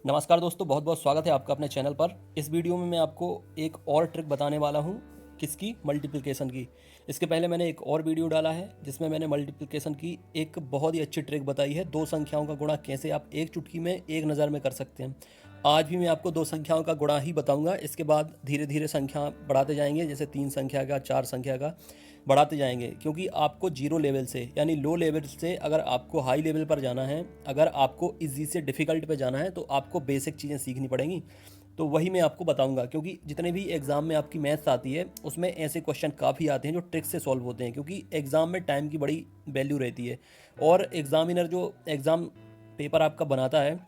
नमस्कार दोस्तों, बहुत बहुत स्वागत है आपका अपने चैनल पर। इस वीडियो में मैं आपको एक और ट्रिक बताने वाला हूँ। किसकी? मल्टीप्लिकेशन की। इसके पहले मैंने एक और वीडियो डाला है जिसमें मैंने मल्टीप्लिकेशन की एक बहुत ही अच्छी ट्रिक बताई है। दो संख्याओं का गुणा कैसे आप एक चुटकी में एक नज़र में कर सकते हैं। आज भी मैं आपको दो संख्याओं का गुणा ही बताऊंगा। इसके बाद धीरे धीरे संख्या बढ़ाते जाएंगे, जैसे 3 संख्या का, 4 संख्या का बढ़ाते जाएंगे, क्योंकि आपको जीरो लेवल से यानी लो लेवल से अगर आपको हाई लेवल पर जाना है, अगर आपको इजी से डिफ़िकल्ट पे जाना है, तो आपको बेसिक चीज़ें सीखनी पड़ेंगी। तो वही मैं आपको बताऊंगा, क्योंकि जितने भी एग्ज़ाम में आपकी मैथ्स आती है उसमें ऐसे क्वेश्चन काफ़ी आते हैं जो ट्रिक से सॉल्व होते हैं, क्योंकि एग्ज़ाम में टाइम की बड़ी वैल्यू रहती है। और एग्ज़ामिनर जो एग्ज़ाम पेपर आपका बनाता है,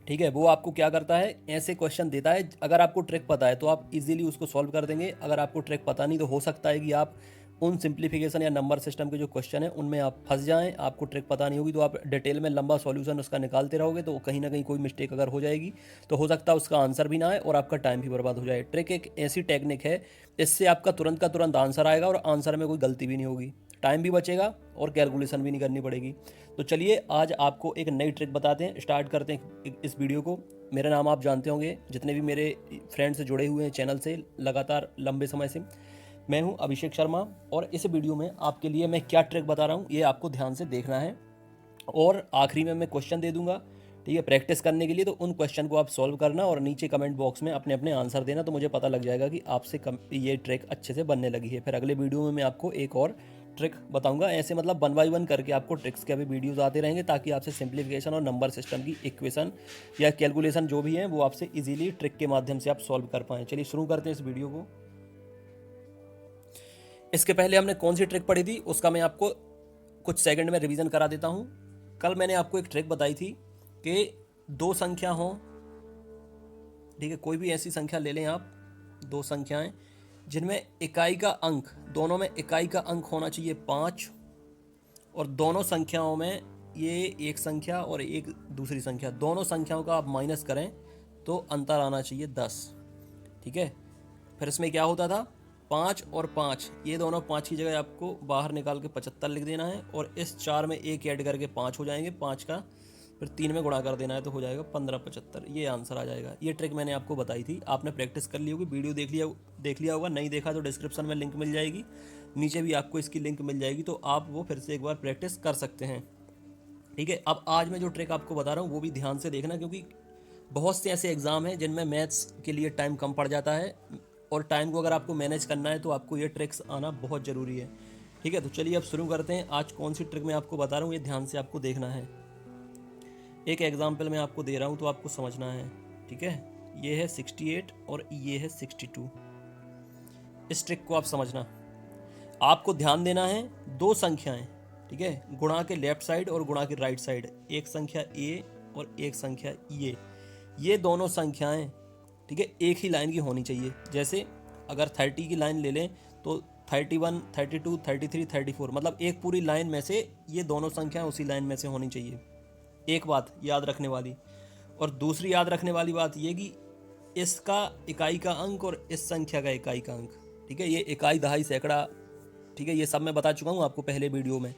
ठीक है, वो आपको क्या करता है, ऐसे क्वेश्चन देता है। अगर आपको ट्रिक पता है तो आप इजीली उसको सॉल्व कर देंगे। अगर आपको ट्रिक पता नहीं तो हो सकता है कि आप उन सिंप्लीफिकेशन या नंबर सिस्टम के जो क्वेश्चन है उनमें आप फंस जाएं। आपको ट्रिक पता नहीं होगी तो आप डिटेल में लंबा सॉल्यूशन उसका निकालते रहोगे, तो कहीं ना कहीं कोई मिस्टेक अगर हो जाएगी तो हो सकता है उसका आंसर भी ना आए और आपका टाइम भी बर्बाद हो जाए। ट्रिक एक ऐसी टेक्निक है, इससे आपका तुरंत का तुरंत आंसर आएगा और आंसर में कोई गलती भी नहीं होगी, टाइम भी बचेगा और कैलकुलेशन भी नहीं करनी पड़ेगी। तो चलिए आज आपको एक नई ट्रिक बताते हैं, स्टार्ट करते हैं इस वीडियो को। मेरा नाम आप जानते होंगे, जितने भी मेरे फ्रेंड्स जुड़े हुए हैं चैनल से लगातार लंबे समय से। मैं हूं अभिषेक शर्मा, और इस वीडियो में आपके लिए मैं क्या ट्रिक बता रहा हूं ये आपको ध्यान से देखना है। और आखिरी में मैं क्वेश्चन दे दूंगा, ठीक है, प्रैक्टिस करने के लिए। तो उन क्वेश्चन को आप सॉल्व करना और नीचे कमेंट बॉक्स में अपने अपने आंसर देना, तो मुझे पता लग जाएगा कि आपसे ये ट्रिक अच्छे से बनने लगी है। फिर अगले वीडियो में मैं आपको एक और ट्रिक बताऊंगा। ऐसे मतलब 1 बाय 1 करके आपको ट्रिक्स के अभी वीडियोस आते रहेंगे, ताकि आपसे सिंप्लीफिकेशन और नंबर सिस्टम की इक्वेशन या कैलकुलेशन जो भी है वो आपसे इजीली ट्रिक के माध्यम से आप सॉल्व कर पाएँ। चलिए शुरू करते हैं इस वीडियो को। इसके पहले हमने कौन सी ट्रिक पढ़ी थी उसका मैं आपको कुछ सेकंड में रिवीजन करा देता हूँ। कल मैंने आपको एक ट्रिक बताई थी कि दो संख्या हो, ठीक है, कोई भी ऐसी संख्या ले लें आप, दो संख्याएं जिनमें इकाई का अंक, दोनों में इकाई का अंक होना चाहिए 5, और दोनों संख्याओं में ये एक संख्या और एक दूसरी संख्या, दोनों संख्याओं का आप माइनस करें तो अंतर आना चाहिए 10, ठीक है। फिर इसमें क्या होता था, 5 और 5, ये दोनों 5 की जगह आपको बाहर निकाल के 75 लिख देना है, और इस 4 में एक ऐड करके 5 हो जाएंगे, 5 का फिर 3 में गुणा कर देना है तो हो जाएगा 15 75, ये आंसर आ जाएगा। ये ट्रिक मैंने आपको बताई थी, आपने प्रैक्टिस कर ली होगी, वीडियो देख लिया होगा। नहीं देखा तो डिस्क्रिप्शन में लिंक मिल जाएगी, नीचे भी आपको इसकी लिंक मिल जाएगी, तो आप वो फिर से एक बार प्रैक्टिस कर सकते हैं, ठीक है। अब आज मैं जो ट्रिक आपको बता रहा हूँ वो भी ध्यान से देखना, क्योंकि बहुत से ऐसे एग्ज़ाम हैं जिनमें मैथ्स के लिए टाइम कम पड़ जाता है, और टाइम को अगर आपको मैनेज करना है तो आपको ये ट्रिक्स आना बहुत ज़रूरी है, ठीक है। तो चलिए अब शुरू करते हैं। आज कौन सी ट्रिक मैं आपको बता रहा हूँ ये ध्यान से आपको देखना है। एक एग्जाम्पल मैं आपको दे रहा हूँ तो आपको समझना है, ठीक है। ये है 68 और ये है 62। इस ट्रिक को आप समझना, आपको ध्यान देना है, दो संख्याएं, ठीक है, गुणा के लेफ्ट साइड और गुणा के राइट साइड, एक संख्या ए और एक संख्या ये दोनों संख्याएं, ठीक है, एक ही लाइन की होनी चाहिए। जैसे अगर 30 की लाइन ले लें तो 31 32 33 34, मतलब एक पूरी लाइन में से ये दोनों संख्याएं उसी लाइन में से होनी चाहिए। एक बात याद रखने वाली, और दूसरी याद रखने वाली बात ये कि इसका इकाई का अंक और इस संख्या का इकाई का अंक, ठीक है, ये इकाई दहाई सैकड़ा, ठीक है, ये सब मैं बता चुका हूँ आपको पहले वीडियो में।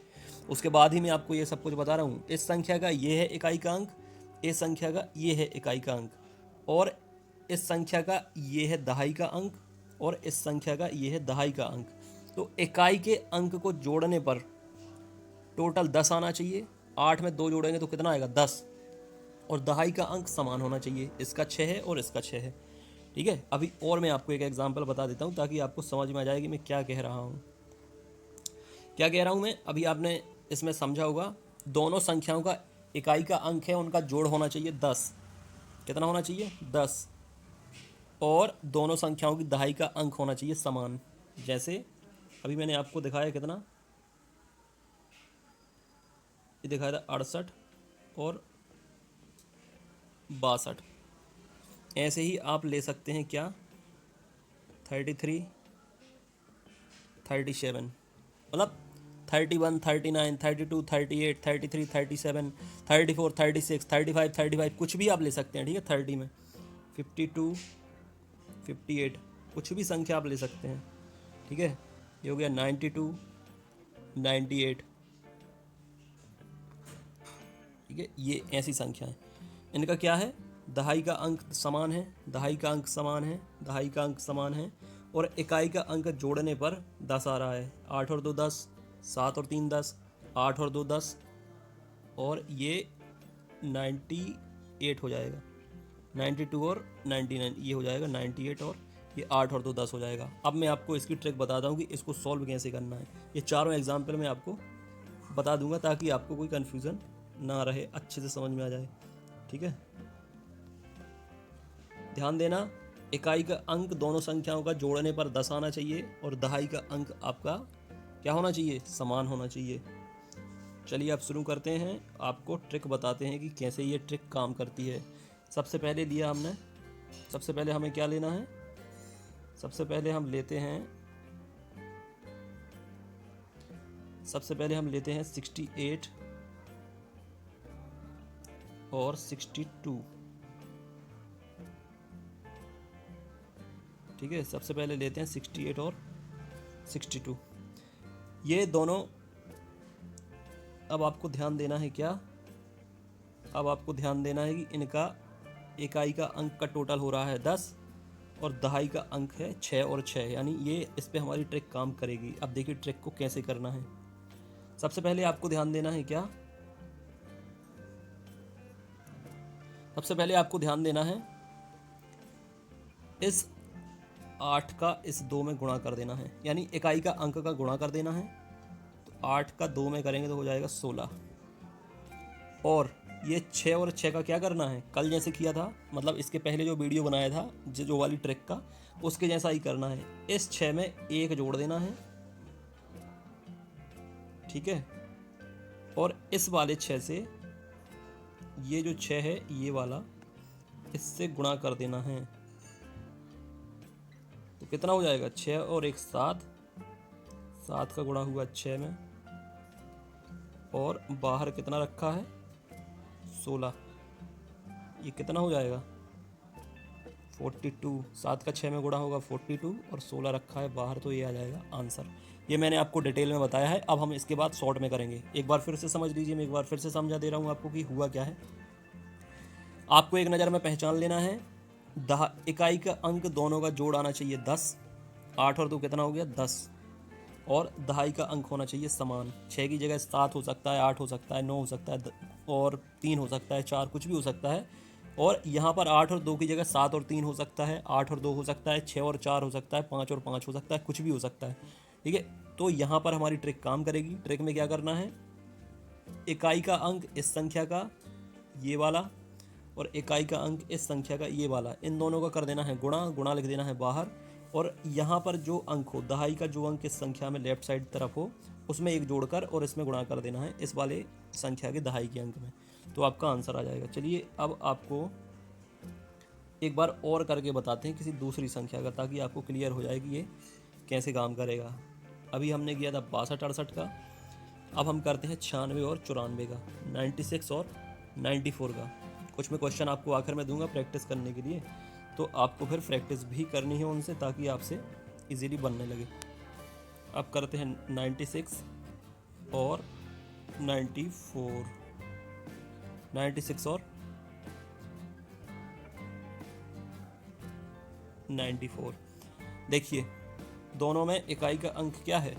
उसके बाद ही मैं आपको ये सब कुछ बता रहा हूँ। इस संख्या का ये है इकाई का अंक, इस संख्या का ये है इकाई का अंक, और इस संख्या का ये है दहाई का अंक, और इस संख्या का ये है दहाई का अंक। तो इकाई के अंक को जोड़ने पर टोटल 10 आना चाहिए। 8 में 2 जोड़ेंगे तो कितना आएगा, 10, और दहाई का अंक समान होना चाहिए, इसका 6 है और इसका 6 है, ठीक है। अभी और मैं आपको एक एग्जांपल बता देता हूँ ताकि आपको समझ में आ जाए कि मैं क्या कह रहा हूँ। क्या कह रहा हूँ मैं, अभी आपने इसमें समझा होगा। दोनों संख्याओं का इकाई का अंक है, उनका जोड़ होना चाहिए 10। कितना होना चाहिए, 10, और दोनों संख्याओं की दहाई का अंक होना चाहिए समान। जैसे अभी मैंने आपको दिखाया कितना, ये दिखाया था 68 और 62। ऐसे ही आप ले सकते हैं क्या, 33 37, मतलब 31 39 32 38 33 37 34 36 35 35, कुछ भी आप ले सकते हैं, ठीक है। 30 में 52 58, कुछ भी संख्या आप ले सकते हैं, ठीक है। ये हो गया 92 98, ठीक है। ये ऐसी संख्या है, इनका क्या है, दहाई का अंक समान है, दहाई का अंक समान है, दहाई का अंक समान है, और इकाई का अंक जोड़ने पर 10 आ रहा है। 8 और 2 10, 7 और 3 10, 8 और 2 10, और ये 98 हो जाएगा। 92 और 99 ये हो जाएगा 98, और ये 8 और 2 10 हो जाएगा। अब मैं आपको इसकी ट्रिक बताता हूँ कि इसको सॉल्व कैसे करना है। ये चारों एग्जाम्पल मैं आपको बता दूंगा ताकि आपको कोई कन्फ्यूज़न ना रहे, अच्छे से समझ में आ जाए। ठीक है, ध्यान देना, इकाई का अंक दोनों संख्याओं का जोड़ने पर 10 आना चाहिए, और दहाई का अंक आपका क्या होना चाहिए, समान होना चाहिए। चलिए अब शुरू करते हैं, आपको ट्रिक बताते हैं कि कैसे ये ट्रिक काम करती है। सबसे पहले लिया हमने, सबसे पहले हमें क्या लेना है, सबसे पहले हम लेते हैं 68 और 62। ठीक है, सबसे पहले लेते हैं 68 और 62, ये दोनों। अब आपको ध्यान देना है क्या, अब आपको ध्यान देना है कि इनका इकाई का अंक का टोटल हो रहा है 10, और दहाई का अंक है 6 और 6, यानी ये इस पे हमारी ट्रिक काम करेगी। अब देखिए ट्रिक को कैसे करना है। सबसे पहले आपको ध्यान देना है क्या, सबसे पहले आपको ध्यान देना है इस 8 का इस 2 में गुणा कर देना है, यानी इकाई का अंक का गुणा कर देना है। तो 8 का 2 में करेंगे तो हो जाएगा 16, और ये 6 और 6 का क्या करना है, कल जैसे किया था, मतलब इसके पहले जो वीडियो बनाया था जो वाली ट्रिक का, उसके जैसा ही करना है। इस 6 में 1 जोड़ देना है, ठीक है, और इस वाले 6 से ये जो 6 है ये वाला, इससे गुणा कर देना है। तो कितना हो जाएगा, 6 और 1 7, 7 का गुणा हुआ 6 में, और बाहर कितना रखा है 16, ये कितना हो जाएगा 42। 7 का 6 में गुणा होगा 42, और 16 रखा है बाहर, तो ये आ जाएगा आंसर। ये मैंने आपको डिटेल में बताया है। अब हम इसके बाद शॉर्ट में करेंगे। एक बार फिर से समझ लीजिए, मैं एक बार फिर से समझा दे रहा हूँ आपको कि हुआ क्या है। आपको एक नज़र में पहचान लेना है, इकाई का अंक दोनों का जोड़ आना चाहिए 10, 8 और 2 कितना हो गया 10, और दहाई का अंक होना चाहिए समान। 6 की जगह 7 हो सकता है, 8 हो सकता है, 9 हो सकता है, और 3 हो सकता है, 4 कुछ भी हो सकता है। और यहाँ पर 8 और 2 की जगह 7 और 3 हो सकता है, 8 और 2 हो सकता है, 6 और 4 हो सकता है, 5 और 5 हो सकता है, कुछ भी हो सकता है। ठीक है, तो यहाँ पर हमारी ट्रिक काम करेगी। ट्रिक में क्या करना है, इकाई का अंक इस संख्या का ये वाला, और इकाई का अंक इस संख्या का ये वाला, इन दोनों का कर देना है गुणा, गुणा लिख देना है बाहर, और यहाँ पर जो अंक हो, दहाई का जो अंक इस संख्या में लेफ्ट साइड तरफ हो, उसमें 1 जोड़कर और इसमें गुणा कर देना है इस वाले संख्या के दहाई के अंक में, तो आपका आंसर आ जाएगा। चलिए अब आपको एक बार और करके बताते हैं किसी दूसरी संख्या का, ताकि आपको क्लियर हो जाए कि ये कैसे काम करेगा। अभी हमने किया था 62 68 का, अब हम करते हैं 96 और 94 का, 96 और 94 का। कुछ मैं क्वेश्चन आपको आखिर में दूंगा प्रैक्टिस करने के लिए, तो आपको फिर प्रैक्टिस भी करनी है उनसे, ताकि आपसे इजीली बनने लगे। अब करते हैं 96 और 94, 96 और 94। देखिए दोनों में इकाई का अंक क्या है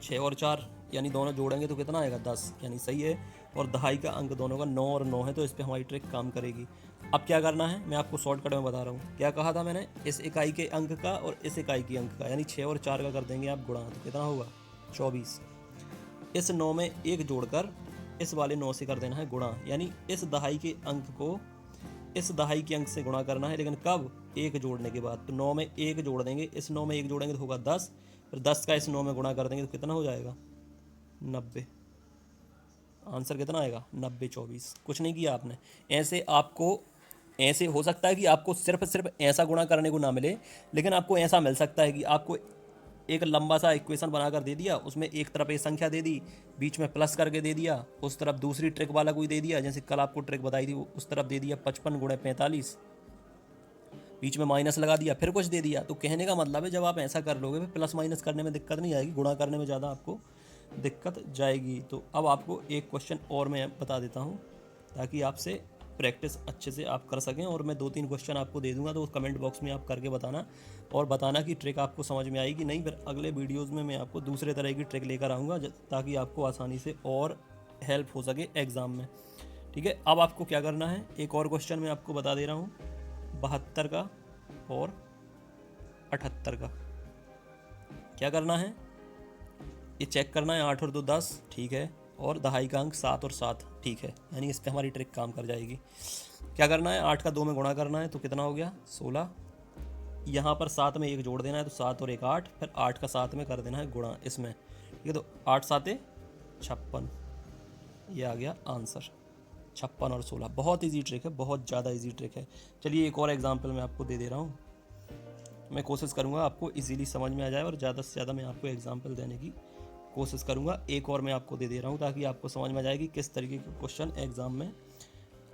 6 और 4, यानी दोनों जोड़ेंगे तो कितना आएगा 10, यानी सही है। और दहाई का अंक दोनों का 9 और 9 है, तो इस पर हमारी ट्रिक काम करेगी। अब क्या करना है मैं आपको शॉर्टकट में बता रहा हूँ। क्या कहा था मैंने, इस इकाई के अंक का और इस इकाई के अंक का, यानी 6 और 4 का कर देंगे आप गुणा, तो कितना होगा 24। इस 9 में 1 जोड़कर इस वाले 9 से कर देना है गुणा, यानी इस दहाई के अंक को इस दहाई के अंक से गुणा करना है, लेकिन कब, 1 जोड़ने के बाद। तो 9 में 1 जोड़ देंगे, इस 9 में 1 जोड़ेंगे तो होगा 10, फिर 10 का इस 9 में गुणा कर देंगे तो कितना हो जाएगा 90। आंसर कितना आएगा 90 24। कुछ नहीं किया आपने, ऐसे आपको, ऐसे हो सकता है कि आपको सिर्फ ऐसा गुणा करने को ना मिले, लेकिन आपको ऐसा मिल सकता है कि आपको एक लंबा सा इक्वेशन बनाकर दे दिया, उसमें एक तरफ एक संख्या दे दी, बीच में प्लस करके दे दिया, उस तरफ दूसरी ट्रिक वाला कोई दे दिया, जैसे कल आपको ट्रिक बताई थी उस तरफ दे दिया 55 × 45, बीच में माइनस लगा दिया, फिर कुछ दे दिया। तो कहने का मतलब है जब आप ऐसा कर लोगे फिर प्लस माइनस करने में दिक्कत नहीं आएगी, गुणा करने में ज़्यादा आपको दिक्कत जाएगी। तो अब आपको एक क्वेश्चन और मैं बता देता हूँ ताकि आपसे प्रैक्टिस अच्छे से आप कर सकें। और मैं 2-3 क्वेश्चन आपको दे दूंगा, तो कमेंट बॉक्स में आप करके बताना और बताना कि ट्रिक आपको समझ में आई कि नहीं। फिर अगले वीडियोज़ में मैं आपको दूसरे तरह की ट्रिक लेकर आऊँगा ताकि आपको आसानी से और हेल्प हो सके एग्ज़ाम में। ठीक है, अब आपको क्या करना है, एक और क्वेश्चन मैं आपको बता दे रहा हूँ, 72 का और 78 का। क्या करना है, ये चेक करना है, 8 और 2 10, ठीक है, और दहाई का अंक 7 और 7, ठीक है, यानी इस पर हमारी ट्रिक काम कर जाएगी। क्या करना है, 8 का 2 में गुणा करना है तो कितना हो गया 16, यहाँ पर 7 में 1 जोड़ देना है तो 7 और 1 8, फिर 8 का 7 में कर देना है गुणा इसमें, ठीक है, तो 8 7 56, ये आ गया आंसर। 56 और 16, बहुत इजी ट्रिक है, बहुत ज़्यादा इजी ट्रिक है। चलिए एक और एग्जांपल मैं आपको दे रहा हूँ, मैं कोशिश करूँगा आपको इजीली समझ में आ जाए और ज़्यादा से ज़्यादा मैं आपको एग्जांपल देने की कोशिश करूँगा। एक और मैं आपको दे रहा हूँ ताकि आपको समझ में आ जाए कि किस तरीके के क्वेश्चन एग्ज़ाम में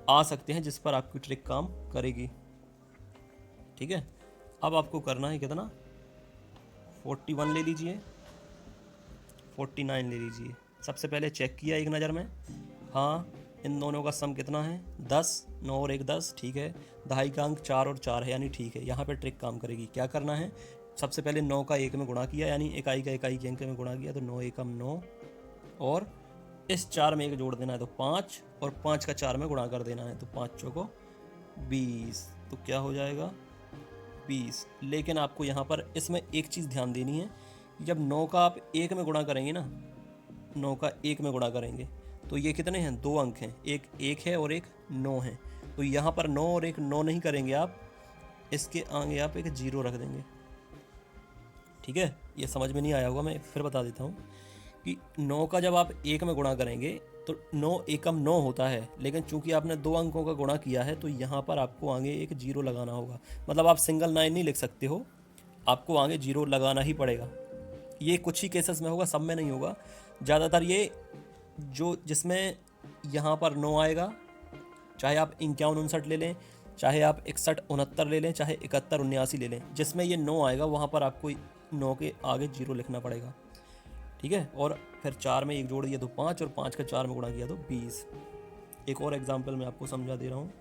आ सकते हैं जिस पर आपकी ट्रिक काम करेगी। ठीक है, अब आपको करना है कितना, 41 ले लीजिए, 49 ले लीजिए। सबसे पहले चेक किया एक नज़र में, हाँ इन दोनों का सम कितना है 10, 9 और 1 10, ठीक है, दहाई का अंक 4 और 4 है यानी ठीक है, यहाँ पे ट्रिक काम करेगी। क्या करना है, सबसे पहले 9 का 1 में गुणा किया यानी इकाई का इकाई के अंक में गुणा किया तो 9 एकम 9, और इस 4 में 1 जोड़ देना है तो 5, और 5 का 4 में गुणा कर देना है तो 5 चौको 20, तो क्या हो जाएगा 20। लेकिन आपको यहाँ पर इसमें एक चीज़ ध्यान देनी है, जब 9 का आप 1 में गुणा करेंगे ना, 9 का 1 में गुणा करेंगे तो ये कितने हैं, 2 अंक हैं, एक 1 है और एक 9 है, तो यहाँ पर 9 और एक 9 नहीं करेंगे आप, इसके आगे आप एक 0 रख देंगे। ठीक है, ये समझ में नहीं आया होगा, मैं फिर बता देता हूँ कि 9 का जब आप 1 में गुणा करेंगे तो 9 एकम 9 होता है, लेकिन चूंकि आपने 2 अंकों का गुणा किया है तो यहाँ पर आपको आगे एक 0 लगाना होगा। मतलब आप सिंगल 9 नहीं लिख सकते हो, आपको आगे 0 लगाना ही पड़ेगा। ये कुछ ही केसेस में होगा, सब में नहीं होगा। ज़्यादातर ये जो जिसमें यहाँ पर 9 आएगा, चाहे आप 51 59 ले लें, चाहे आप 61 69 ले लें, चाहे 71 79 ले लें, जिसमें ये 9 आएगा वहाँ पर आपको 9 के आगे 0 लिखना पड़ेगा। ठीक है, और फिर 4 में 1 जोड़ दिया तो 5, और 5 का 4 में गुणा किया तो 20। एक और एग्जाम्पल मैं आपको समझा दे रहा हूँ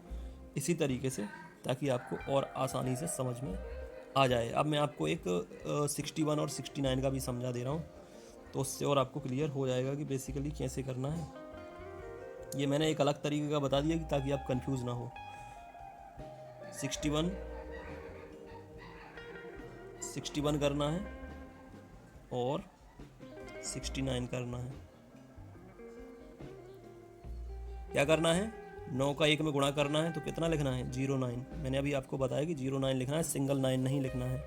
इसी तरीके से, ताकि आपको और आसानी से समझ में आ जाए। अब मैं आपको एक 61 और 69 का भी समझा दे रहा हूँ, तो उससे और आपको क्लियर हो जाएगा कि बेसिकली कैसे करना है। ये मैंने एक अलग तरीके का बता दिया कि ताकि आप कंफ्यूज ना हो। 61 करना है और 69 करना है। क्या करना है, 9 का 1 में गुणा करना है तो कितना लिखना है 09। मैंने अभी आपको बताया कि 09 लिखना है, सिंगल 9 नहीं लिखना है।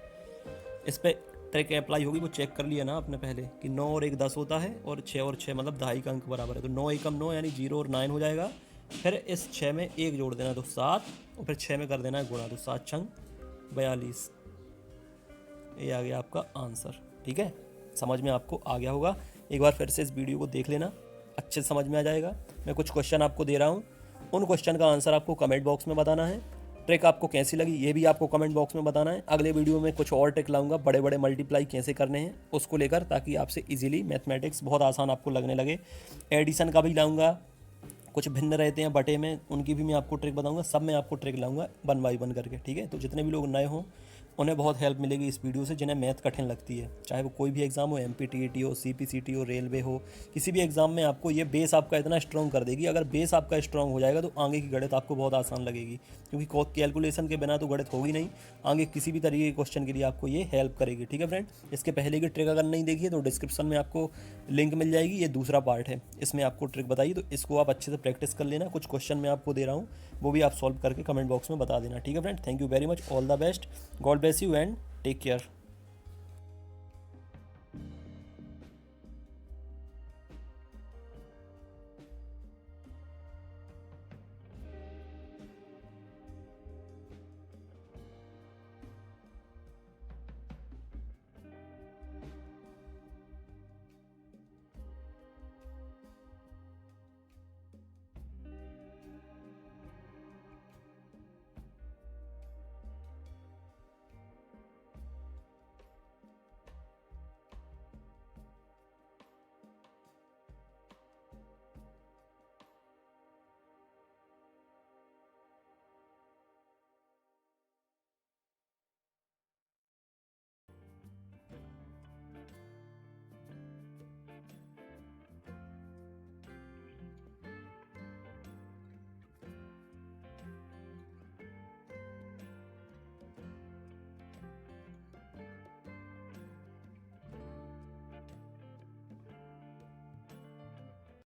इस पर ट्रिक अप्लाई होगी, वो चेक कर लिया ना आपने पहले कि 9 और 1 10 होता है, और 6 और 6 मतलब दहाई का अंक बराबर है, तो 9 एकम 9 यानी 0 और 9 हो जाएगा। फिर इस 6 में 1 जोड़ देना तो 7, और फिर 6 में कर देना है गुणा तो 7 छंग 42। ये आ गया आपका आंसर। ठीक है, समझ में आपको आ गया होगा। एक बार फिर से इस वीडियो को देख लेना, अच्छे से समझ में आ जाएगा। मैं कुछ क्वेश्चन आपको दे रहा हूँ, उन क्वेश्चन का आंसर आपको कमेंट बॉक्स में बताना है। ट्रिक आपको कैसी लगी ये भी आपको कमेंट बॉक्स में बताना है। अगले वीडियो में कुछ और ट्रिक लाऊंगा, बड़े बड़े मल्टीप्लाई कैसे करने हैं उसको लेकर, ताकि आपसे इजीली मैथमेटिक्स बहुत आसान आपको लगने लगे। एडिशन का भी लाऊंगा, कुछ भिन्न रहते हैं बटे में, उनकी भी मैं आपको ट्रिक बताऊंगा। सब मैं आपको ट्रिक लाऊंगा 1 बाय 1 करके। ठीक है, तो जितने भी लोग नए हों उन्हें बहुत हेल्प मिलेगी इस वीडियो से, जिन्हें मैथ कठिन लगती है, चाहे वो कोई भी एग्ज़ाम हो, MPTET हो, CPCT हो, रेलवे हो, किसी भी एग्ज़ाम में आपको ये बेस आपका इतना स्ट्रॉन्ग कर देगी। अगर बेस आपका स्ट्रॉन्ग हो जाएगा तो आगे की गणित आपको बहुत आसान लगेगी, क्योंकि कैलकुलेशन के बिना तो गणित होगी नहीं। आगे किसी भी तरीके के क्वेश्चन के लिए आपको ये हेल्प करेगी। ठीक है फ्रेंड, इसके पहले की ट्रिक अगर नहीं देखी है तो डिस्क्रिप्शन में आपको लिंक मिल जाएगी, ये दूसरा पार्ट है, इसमें आपको ट्रिक बताइए, तो इसको आप अच्छे से प्रैक्टिस कर लेना। कुछ क्वेश्चन मैं आपको दे रहा हूँ, वो भी आप सॉल्व करके कमेंट बॉक्स में बता देना। ठीक है friend, thank you very much, all the best, God bless you and take care.